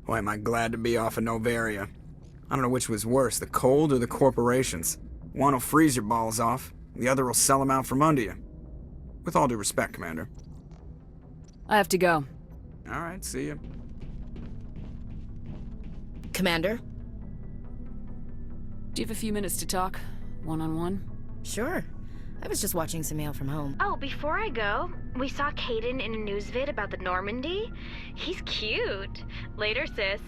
Boy, am I glad to be off of Novaria. I don't know which was worse, the cold or the corporations. One will freeze your balls off, the other will sell them out from under you. With all due respect, Commander. I have to go. Alright, see ya. Commander? Do you have a few minutes to talk? One-on-one? Sure. I was just watching some mail from home. Oh, before I go, we saw Caden in a news vid about the Normandy. He's cute. Later, sis.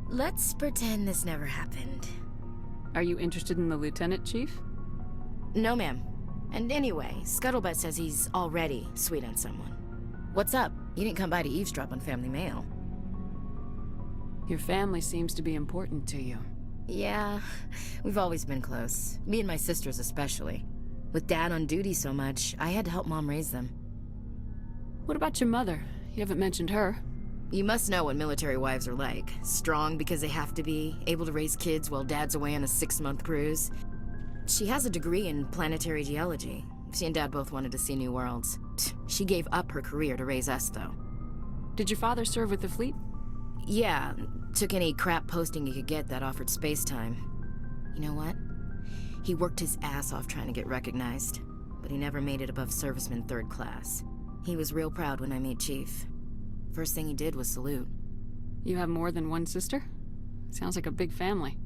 Let's pretend this never happened. Are you interested in the Lieutenant, Chief? No, ma'am. And anyway, Scuttlebutt says he's already sweet on someone. What's up? You didn't come by to eavesdrop on family mail. Your family seems to be important to you. Yeah, we've always been close. Me and my sisters especially. With Dad on duty so much, I had to help Mom raise them. What about your mother? You haven't mentioned her. You must know what military wives are like. Strong because they have to be, able to raise kids while Dad's away on a 6-month cruise. She has a degree in planetary geology. She and Dad both wanted to see new worlds. She gave up her career to raise us, though. Did your father serve with the fleet? Yeah, took any crap posting he could get that offered space time. You know what? He worked his ass off trying to get recognized, but he never made it above serviceman 3rd class. He was real proud when I made Chief. First thing he did was salute. You have more than one sister? Sounds like a big family.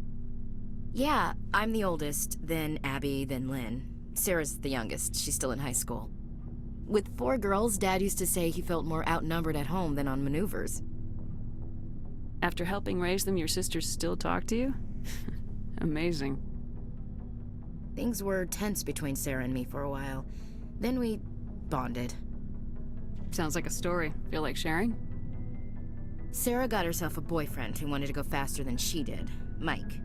Yeah, I'm the oldest, then Abby, then Lynn. Sarah's the youngest, she's still in high school. With 4 girls, Dad used to say he felt more outnumbered at home than on maneuvers. After helping raise them, your sisters still talk to you? Amazing. Things were tense between Sarah and me for a while. Then we bonded. Sounds like a story. Feel like sharing? Sarah got herself a boyfriend who wanted to go faster than she did, Mike.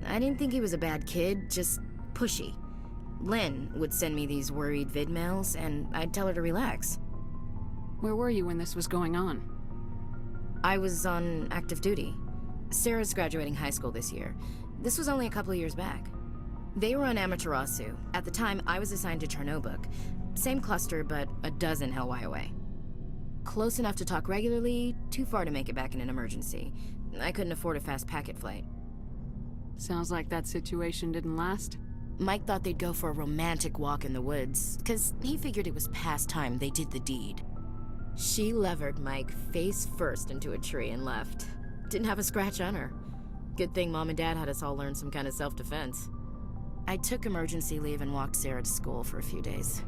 I didn't think he was a bad kid, just pushy. Lynn would send me these worried vid mails, and I'd tell her to relax. Where were you when this was going on? I was on active duty. Sarah's graduating high school this year. This was only a couple of years back. They were on Amaterasu. At the time, I was assigned to Chernobog. Same cluster, but a dozen Hellwire away. Close enough to talk regularly, too far to make it back in an emergency. I couldn't afford a fast packet flight. Sounds like that situation didn't last. Mike thought they'd go for a romantic walk in the woods, because he figured it was past time they did the deed. She levered Mike face first into a tree and left. Didn't have a scratch on her. Good thing Mom and Dad had us all learn some kind of self-defense. I took emergency leave and walked Sarah to school for a few days.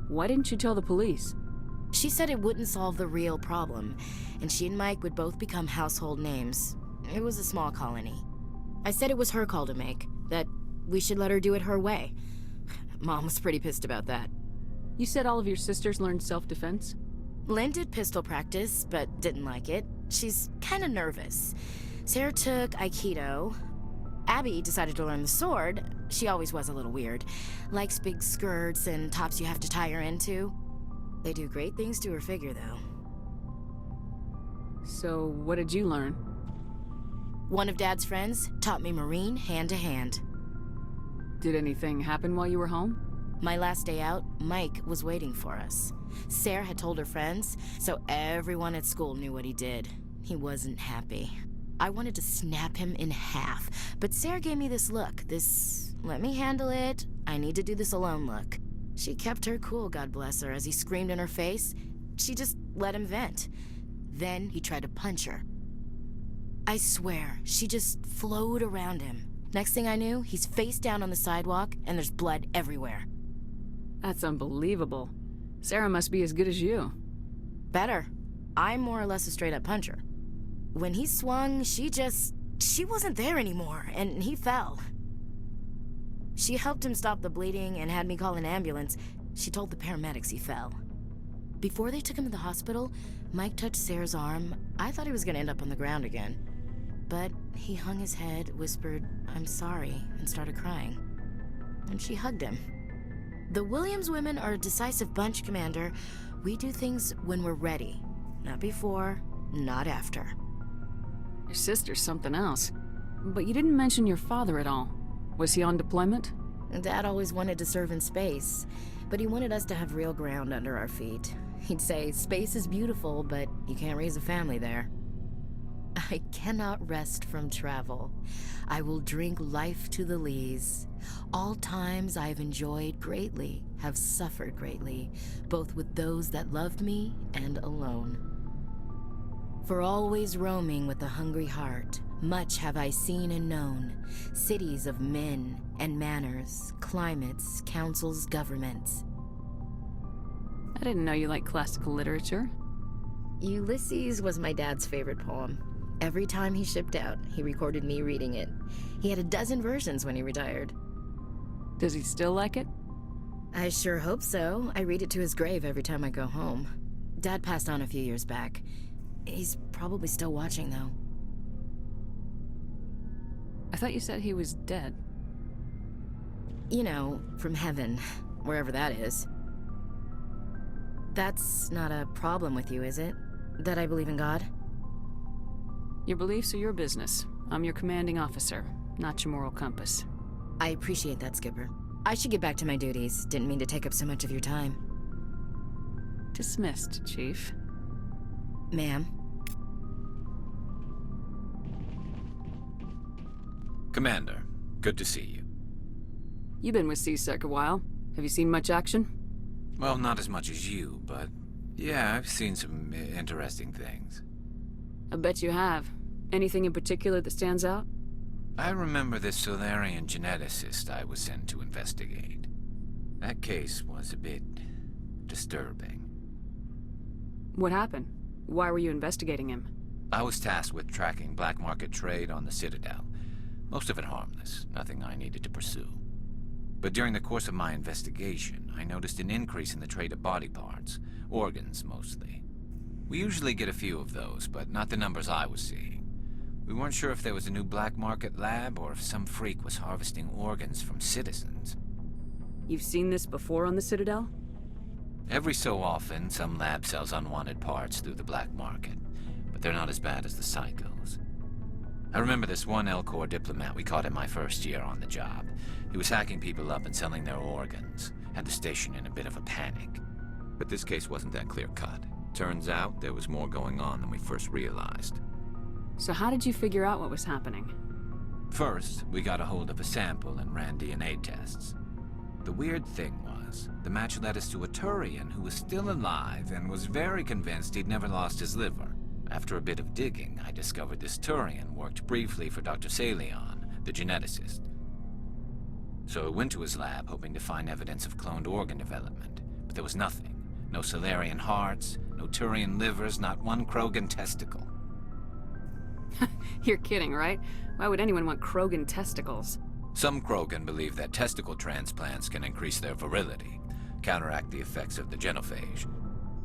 Why didn't you tell the police? She said it wouldn't solve the real problem, and she and Mike would both become household names. It was a small colony. I said it was her call to make, that we should let her do it her way. Mom was pretty pissed about that. You said all of your sisters learned self-defense? Lynn did pistol practice, but didn't like it. She's kind of nervous. Sarah took Aikido. Abby decided to learn the sword. She always was a little weird. Likes big skirts and tops you have to tie her into. They do great things to her figure, though. So, what did you learn? One of Dad's friends taught me Marine hand-to-hand. Did anything happen while you were home? My last day out, Mike was waiting for us. Sarah had told her friends, so everyone at school knew what he did. He wasn't happy. I wanted to snap him in half, but Sarah gave me this look, this let me handle it, I need to do this alone look. She kept her cool, God bless her, as he screamed in her face. She just let him vent. Then he tried to punch her. I swear, she just flowed around him. Next thing I knew, he's face down on the sidewalk, and there's blood everywhere. That's unbelievable. Sarah must be as good as you. Better. I'm more or less a straight-up puncher. When he swung, she wasn't there anymore, and he fell. She helped him stop the bleeding and had me call an ambulance. She told the paramedics he fell. Before they took him to the hospital, Mike touched Sarah's arm. I thought he was gonna end up on the ground again. But he hung his head, whispered, "I'm sorry," and started crying. And she hugged him. The Williams women are a decisive bunch, Commander. We do things when we're ready. Not before, not after. Your sister's something else. But you didn't mention your father at all. Was he on deployment? Dad always wanted to serve in space, but he wanted us to have real ground under our feet. He'd say, space is beautiful, but you can't raise a family there. I cannot rest from travel. I will drink life to the lees. All times I have enjoyed greatly, have suffered greatly, both with those that loved me and alone. For always roaming with a hungry heart, much have I seen and known, cities of men and manners, climates, councils, governments. I didn't know you liked classical literature. Ulysses was my dad's favorite poem. Every time he shipped out, he recorded me reading it. He had a dozen versions when he retired. Does he still like it? I sure hope so. I read it to his grave every time I go home. Dad passed on a few years back. He's probably still watching, though. I thought you said he was dead. You know, from heaven, wherever that is. That's not a problem with you, is it? That I believe in God? Your beliefs are your business. I'm your commanding officer, not your moral compass. I appreciate that, Skipper. I should get back to my duties. Didn't mean to take up so much of your time. Dismissed, Chief. Ma'am? Commander, good to see you. You've been with C-Sec a while. Have you seen much action? Well, not as much as you, but yeah, I've seen some interesting things. I bet you have. Anything in particular that stands out? I remember this Solarian geneticist I was sent to investigate. That case was a bit disturbing. What happened? Why were you investigating him? I was tasked with tracking black market trade on the Citadel. Most of it harmless, nothing I needed to pursue. But during the course of my investigation, I noticed an increase in the trade of body parts, organs mostly. We usually get a few of those, but not the numbers I was seeing. We weren't sure if there was a new black market lab or if some freak was harvesting organs from citizens. You've seen this before on the Citadel? Every so often, some lab sells unwanted parts through the black market, but they're not as bad as the psychos. I remember this one Elcor diplomat we caught in my first year on the job. He was hacking people up and selling their organs, had the station in a bit of a panic. But this case wasn't that clear-cut. Turns out there was more going on than we first realized. So how did you figure out what was happening? First, we got a hold of a sample and ran DNA tests. The weird thing was, the match led us to a Turian who was still alive and was very convinced he'd never lost his liver. After a bit of digging, I discovered this Turian worked briefly for Dr. Salion, the geneticist. So I went to his lab hoping to find evidence of cloned organ development, but there was nothing. No Solarian hearts, no Turian livers, not one Krogan testicle. You're kidding, right? Why would anyone want Krogan testicles? Some Krogan believe that testicle transplants can increase their virility, counteract the effects of the genophage.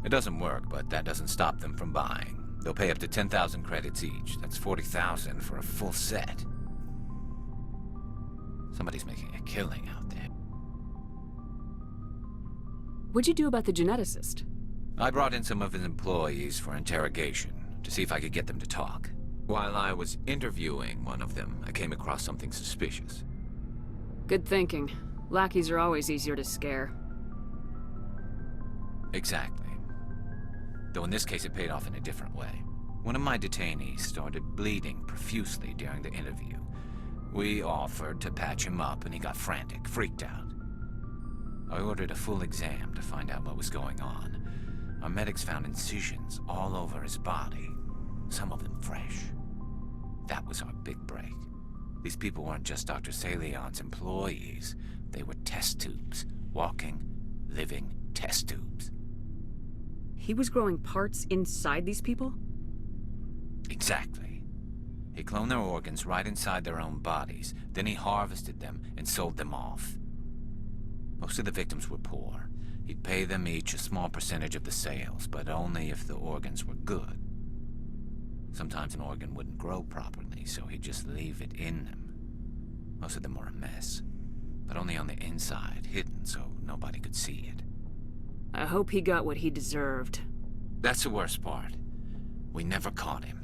It doesn't work, but that doesn't stop them from buying. They'll pay up to 10,000 credits each. That's 40,000 for a full set. Somebody's making a killing out there. What'd you do about the geneticist? I brought in some of his employees for interrogation, to see if I could get them to talk. While I was interviewing one of them, I came across something suspicious. Good thinking. Lackeys are always easier to scare. Exactly. Though in this case it paid off in a different way. One of my detainees started bleeding profusely during the interview. We offered to patch him up and he got frantic, freaked out. I ordered a full exam to find out what was going on. Our medics found incisions all over his body, some of them fresh. That was our big break. These people weren't just Dr. Salion's employees. They were test tubes. Walking, living test tubes. He was growing parts inside these people? Exactly. He cloned their organs right inside their own bodies. Then he harvested them and sold them off. Most of the victims were poor. He'd pay them each a small percentage of the sales, but only if the organs were good. Sometimes an organ wouldn't grow properly, so he'd just leave it in them. Most of them were a mess, but only on the inside, hidden so nobody could see it. I hope he got what he deserved. That's the worst part. We never caught him.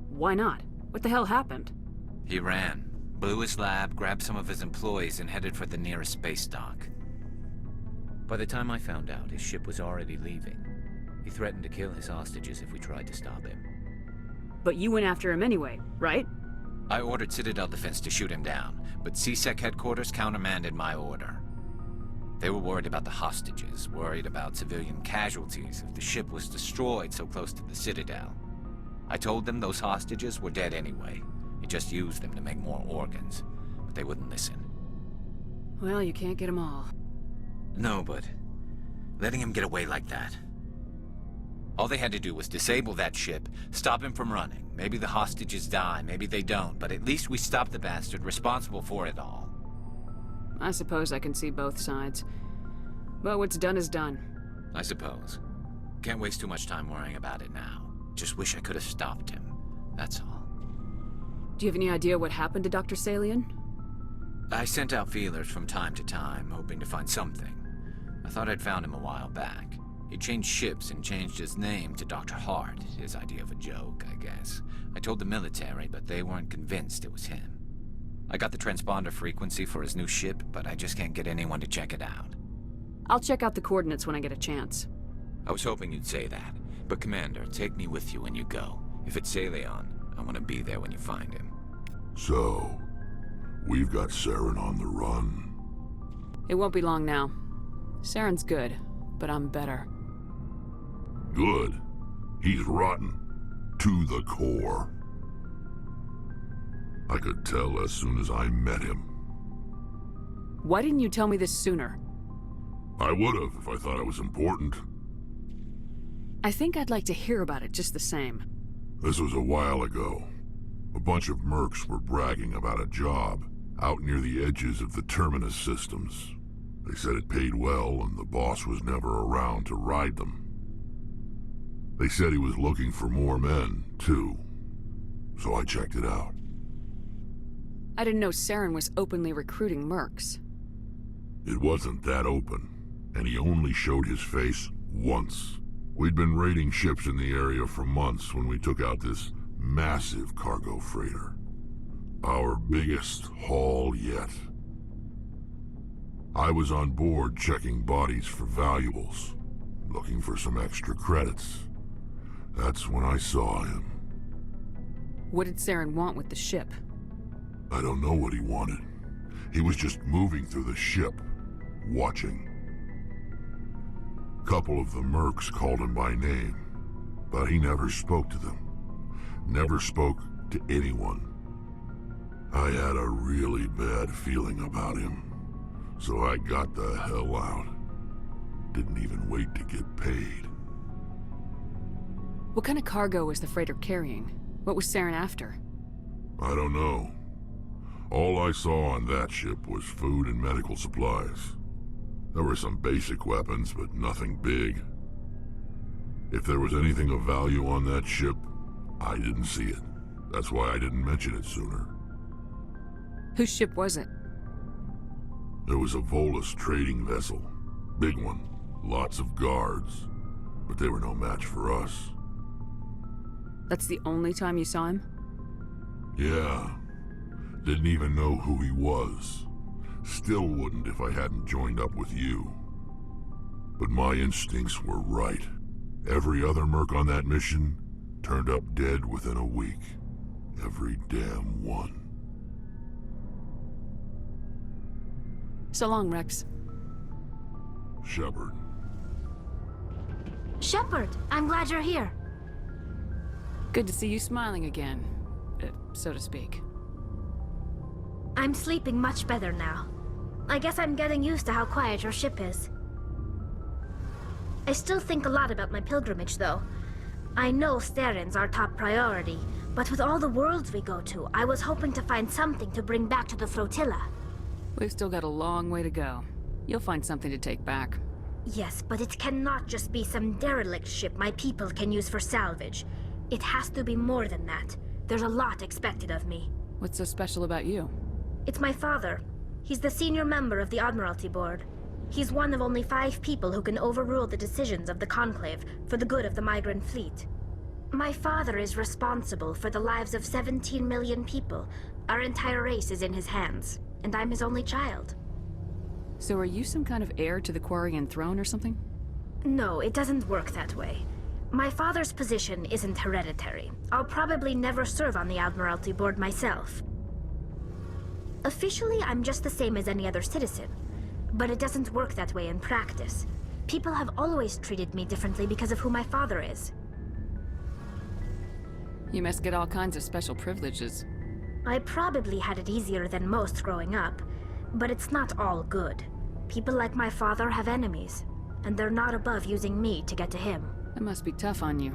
Why not? What the hell happened? He ran. blew his lab, grabbed some of his employees, and headed for the nearest space dock. By the time I found out, his ship was already leaving. He threatened to kill his hostages if we tried to stop him. But you went after him anyway, right? I ordered Citadel Defense to shoot him down, but CSEC headquarters countermanded my order. They were worried about the hostages, worried about civilian casualties if the ship was destroyed so close to the Citadel. I told them those hostages were dead anyway. He just used them to make more organs, but they wouldn't listen. Well, you can't get them all. No, but letting him get away like that. All they had to do was disable that ship, stop him from running. Maybe the hostages die, maybe they don't, but at least we stopped the bastard responsible for it all. I suppose I can see both sides. But what's done is done. I suppose. Can't waste too much time worrying about it now. Just wish I could have stopped him. That's all. Do you have any idea what happened to Dr. Salian? I sent out feelers from time to time, hoping to find something. I thought I'd found him a while back. He changed ships and changed his name to Dr. Hart, his idea of a joke, I guess. I told the military, but they weren't convinced it was him. I got the transponder frequency for his new ship, but I just can't get anyone to check it out. I'll check out the coordinates when I get a chance. I was hoping you'd say that. But Commander, take me with you when you go. If it's Salion, I want to be there when you find him. So, we've got Saren on the run. It won't be long now. Saren's good, but I'm better. Good. He's rotten. To the core. I could tell as soon as I met him. Why didn't you tell me this sooner? I would've if I thought it was important. I think I'd like to hear about it just the same. This was a while ago. A bunch of mercs were bragging about a job out near the edges of the Terminus systems. They said it paid well and the boss was never around to ride them. They said he was looking for more men, too. So I checked it out. I didn't know Saren was openly recruiting mercs. It wasn't that open, and he only showed his face once. We'd been raiding ships in the area for months when we took out this massive cargo freighter. Our biggest haul yet. I was on board checking bodies for valuables, looking for some extra credits. That's when I saw him. What did Saren want with the ship? I don't know what he wanted. He was just moving through the ship, watching. Couple of the mercs called him by name, but he never spoke to them. Never spoke to anyone. I had a really bad feeling about him, so I got the hell out. Didn't even wait to get paid. What kind of cargo was the freighter carrying? What was Saren after? I don't know. All I saw on that ship was food and medical supplies. There were some basic weapons, but nothing big. If there was anything of value on that ship, I didn't see it. That's why I didn't mention it sooner. Whose ship was it? There was a Volus trading vessel. Big one. Lots of guards. But they were no match for us. That's the only time you saw him? Yeah. Didn't even know who he was. Still wouldn't if I hadn't joined up with you. But my instincts were right. Every other merc on that mission turned up dead within a week. Every damn one. So long, Rex. Shepard. Shepard, I'm glad you're here. Good to see you smiling again, so to speak. I'm sleeping much better now. I guess I'm getting used to how quiet your ship is. I still think a lot about my pilgrimage, though. I know Saren's our top priority, but with all the worlds we go to, I was hoping to find something to bring back to the flotilla. We've still got a long way to go. You'll find something to take back. Yes, but it cannot just be some derelict ship my people can use for salvage. It has to be more than that. There's a lot expected of me. What's so special about you? It's my father. He's the senior member of the Admiralty Board. He's one of only 5 people who can overrule the decisions of the Conclave for the good of the migrant fleet. My father is responsible for the lives of 17 million people. Our entire race is in his hands, and I'm his only child. So are you some kind of heir to the Quarian throne or something? No, it doesn't work that way. My father's position isn't hereditary. I'll probably never serve on the Admiralty Board myself. Officially, I'm just the same as any other citizen, but it doesn't work that way in practice. People have always treated me differently because of who my father is. You must get all kinds of special privileges. I probably had it easier than most growing up, but it's not all good. People like my father have enemies, and they're not above using me to get to him. That must be tough on you.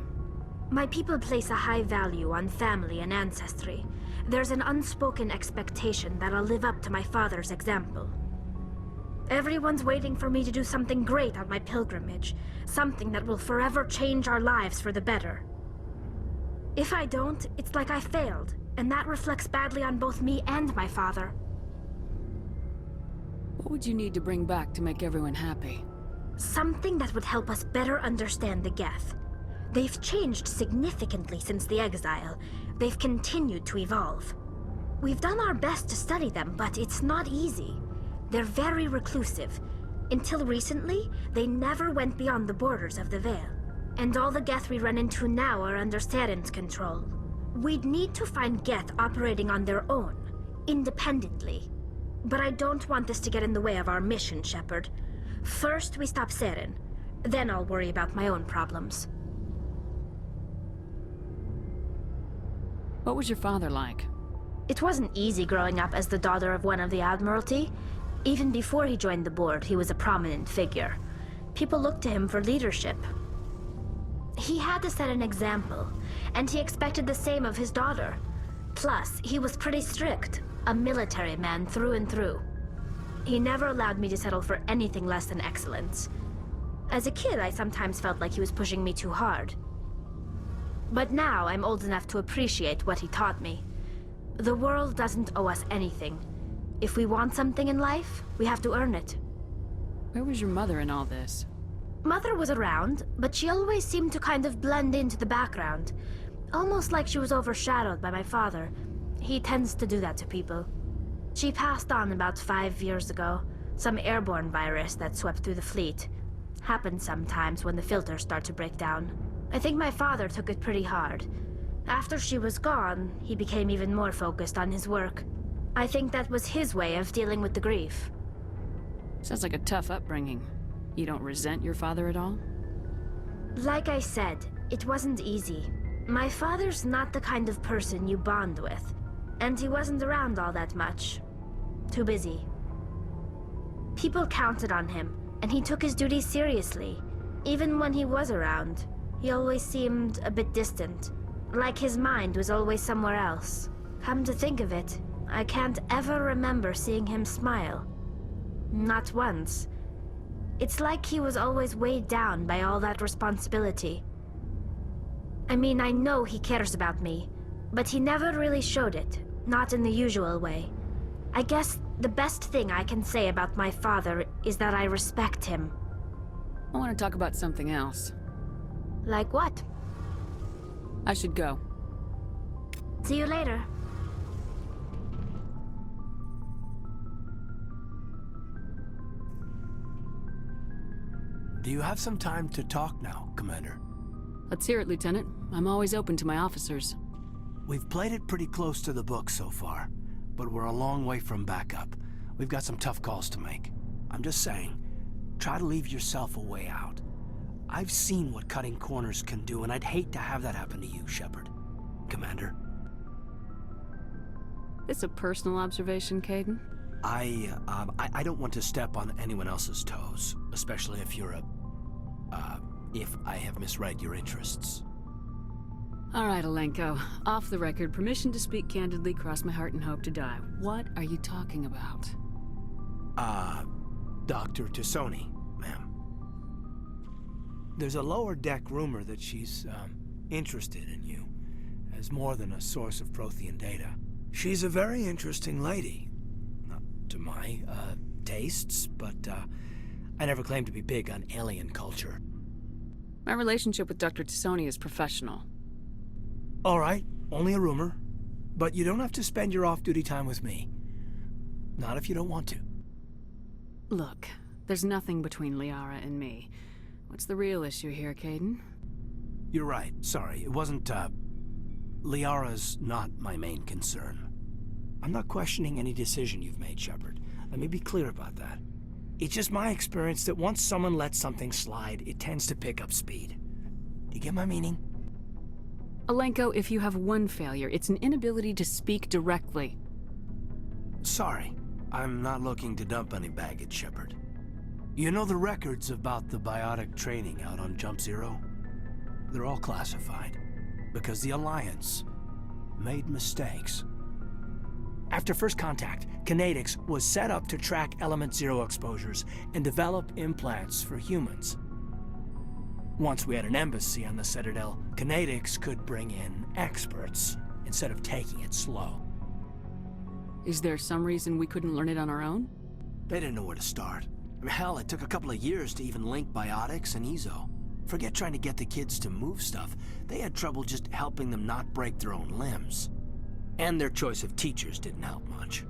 My people place a high value on family and ancestry. There's an unspoken expectation that I'll live up to my father's example. Everyone's waiting for me to do something great on my pilgrimage, something that will forever change our lives for the better. If I don't, it's like I failed, and that reflects badly on both me and my father. What would you need to bring back to make everyone happy? Something that would help us better understand the Geth. They've changed significantly since the exile. They've continued to evolve. We've done our best to study them, but it's not easy. They're very reclusive. Until recently, they never went beyond the borders of the Veil. And all the Geth we run into now are under Saren's control. We'd need to find Geth operating on their own, independently. But I don't want this to get in the way of our mission, Shepard. First, we stop Saren. Then I'll worry about my own problems. What was your father like? It wasn't easy growing up as the daughter of one of the Admiralty. Even before he joined the board, he was a prominent figure. People looked to him for leadership. He had to set an example, and he expected the same of his daughter. Plus, he was pretty strict, a military man through and through. He never allowed me to settle for anything less than excellence. As a kid, I sometimes felt like he was pushing me too hard. But now I'm old enough to appreciate what he taught me. The world doesn't owe us anything. If we want something in life, we have to earn it. Where was your mother in all this? Mother was around, but she always seemed to kind of blend into the background. Almost like she was overshadowed by my father. He tends to do that to people. She passed on about 5 years ago. Some airborne virus that swept through the fleet. Happens sometimes when the filters start to break down. I think my father took it pretty hard. After she was gone, he became even more focused on his work. I think that was his way of dealing with the grief. Sounds like a tough upbringing. You don't resent your father at all? Like I said, it wasn't easy. My father's not the kind of person you bond with. And he wasn't around all that much. Too busy. People counted on him, and he took his duties seriously. Even when he was around, he always seemed a bit distant. Like his mind was always somewhere else. Come to think of it, I can't ever remember seeing him smile. Not once. It's like he was always weighed down by all that responsibility. I mean, I know he cares about me, but he never really showed it, not in the usual way. I guess the best thing I can say about my father is that I respect him. I want to talk about something else. Like what? I should go. See you later. Do you have some time to talk now, Commander? Let's hear it, Lieutenant. I'm always open to my officers. We've played it pretty close to the book so far, but we're a long way from backup. We've got some tough calls to make. I'm just saying, try to leave yourself a way out. I've seen what cutting corners can do, and I'd hate to have that happen to you, Shepard. Commander. It's a personal observation, Caden. I don't want to step on anyone else's toes, especially if you're if I have misread your interests. All right, Alenko. Off the record, permission to speak candidly, cross my heart and hope to die. What are you talking about? Dr. Tassoni, ma'am. There's a lower deck rumor that she's, interested in you, as more than a source of Prothean data. She's a very interesting lady. Not to my, tastes, but, I never claimed to be big on alien culture. My relationship with Dr. Tassoni is professional. All right, only a rumor. But you don't have to spend your off-duty time with me. Not if you don't want to. Look, there's nothing between Liara and me. What's the real issue here, Caden? You're right. Sorry, it wasn't, Liara's not my main concern. I'm not questioning any decision you've made, Shepard. Let me be clear about that. It's just my experience that once someone lets something slide, it tends to pick up speed. Do you get my meaning? Alenko, if you have one failure, it's an inability to speak directly. Sorry. I'm not looking to dump any baggage, Shepard. You know the records about the biotic training out on Jump Zero? They're all classified. Because the Alliance made mistakes. After first contact, Kinetics was set up to track Element Zero exposures and develop implants for humans. Once we had an embassy on the Citadel, Kinetics could bring in experts instead of taking it slow. Is there some reason we couldn't learn it on our own? They didn't know where to start. I mean, hell, it took a couple of years to even link biotics and EZO. Forget trying to get the kids to move stuff. They had trouble just helping them not break their own limbs. And their choice of teachers didn't help much.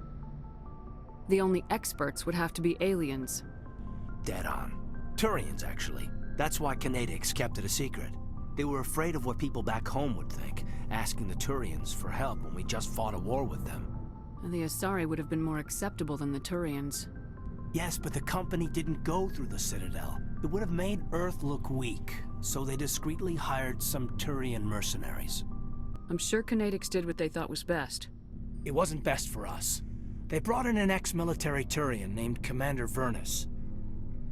The only experts would have to be aliens. Dead on. Turians, actually. That's why Kinetics kept it a secret. They were afraid of what people back home would think, asking the Turians for help when we just fought a war with them. And the Asari would have been more acceptable than the Turians. Yes, but the company didn't go through the Citadel. It would have made Earth look weak, so they discreetly hired some Turian mercenaries. I'm sure Kinetics did what they thought was best. It wasn't best for us. They brought in an ex-military Turian named Commander Vernus.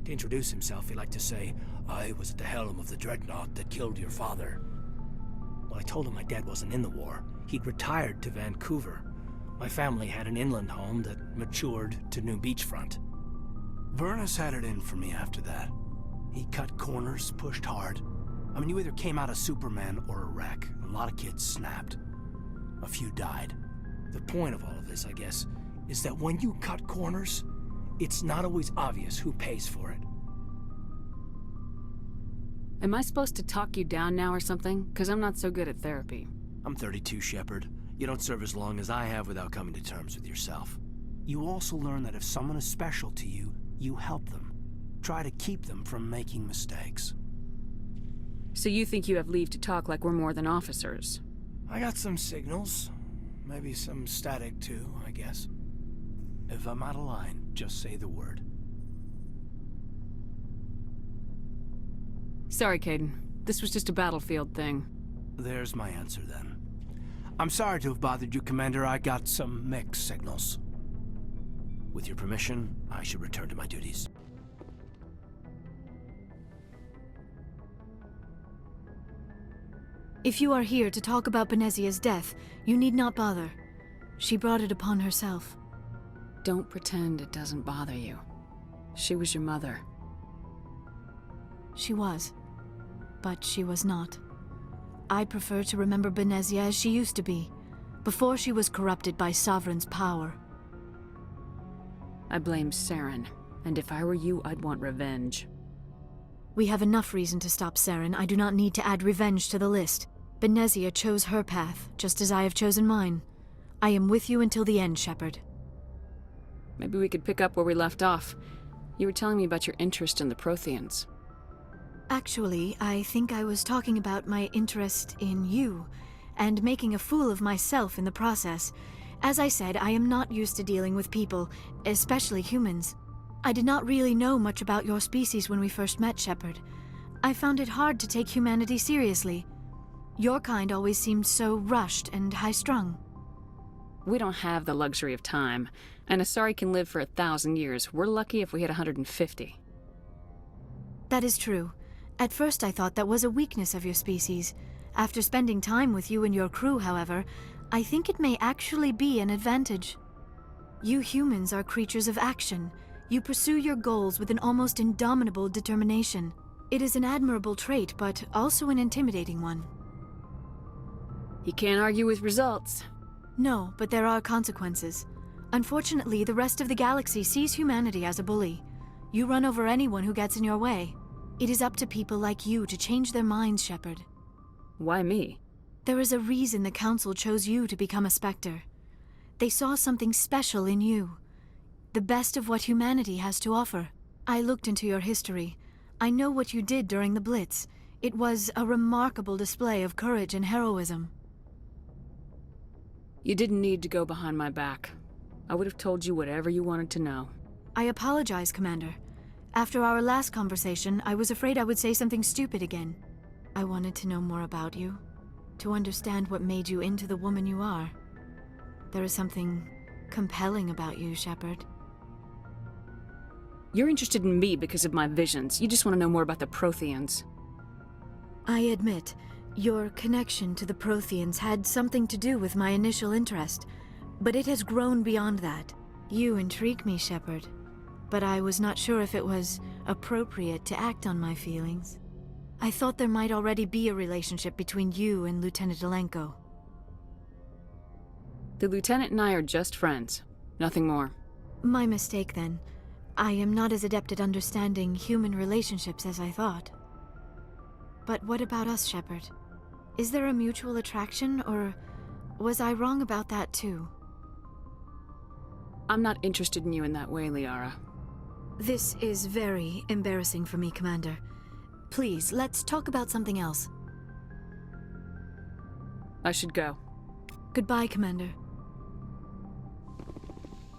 To introduce himself, he liked to say, "I was at the helm of the dreadnought that killed your father." Well, I told him my dad wasn't in the war. He'd retired to Vancouver. My family had an inland home that matured to new beachfront. Vernus had it in for me after that. He cut corners, pushed hard. I mean, you either came out a Superman or a wreck. A lot of kids snapped. A few died. The point of all of this, I guess, is that when you cut corners, it's not always obvious who pays for it. Am I supposed to talk you down now or something? Because I'm not so good at therapy. I'm 32, Shepard. You don't serve as long as I have without coming to terms with yourself. You also learn that if someone is special to you, you help them. Try to keep them from making mistakes. So you think you have leave to talk like we're more than officers? I got some signals. Maybe some static too, I guess. If I'm out of line, just say the word. Sorry, Caden. This was just a battlefield thing. There's my answer then. I'm sorry to have bothered you, Commander. I got some mixed signals. With your permission, I should return to my duties. If you are here to talk about Benezia's death, you need not bother. She brought it upon herself. Don't pretend it doesn't bother you. She was your mother. She was. But she was not. I prefer to remember Benezia as she used to be, before she was corrupted by Sovereign's power. I blame Saren, and if I were you, I'd want revenge. We have enough reason to stop Saren. I do not need to add revenge to the list. Benezia chose her path, just as I have chosen mine. I am with you until the end, Shepard. Maybe we could pick up where we left off. You were telling me about your interest in the Protheans. Actually, I think I was talking about my interest in you, and making a fool of myself in the process. As I said, I am not used to dealing with people, especially humans. I did not really know much about your species when we first met, Shepard. I found it hard to take humanity seriously. Your kind always seemed so rushed and high-strung. We don't have the luxury of time. An Asari can live for 1,000 years. We're lucky if we hit 150. That is true. At first I thought that was a weakness of your species. After spending time with you and your crew, however, I think it may actually be an advantage. You humans are creatures of action. You pursue your goals with an almost indomitable determination. It is an admirable trait, but also an intimidating one. You can't argue with results. No, but there are consequences. Unfortunately, the rest of the galaxy sees humanity as a bully. You run over anyone who gets in your way. It is up to people like you to change their minds, Shepard. Why me? There is a reason the Council chose you to become a Spectre. They saw something special in you. The best of what humanity has to offer. I looked into your history. I know what you did during the Blitz. It was a remarkable display of courage and heroism. You didn't need to go behind my back. I would have told you whatever you wanted to know. I apologize, Commander. After our last conversation, I was afraid I would say something stupid again. I wanted to know more about you, to understand what made you into the woman you are. There is something compelling about you, Shepard. You're interested in me because of my visions. You just want to know more about the Protheans. I admit, your connection to the Protheans had something to do with my initial interest, but it has grown beyond that. You intrigue me, Shepard, but I was not sure if it was appropriate to act on my feelings. I thought there might already be a relationship between you and Lieutenant Alenko. The Lieutenant and I are just friends. Nothing more. My mistake, then. I am not as adept at understanding human relationships as I thought. But what about us, Shepard? Is there a mutual attraction, or was I wrong about that too? I'm not interested in you in that way, Liara. This is very embarrassing for me, Commander. Please, let's talk about something else. I should go. Goodbye, Commander.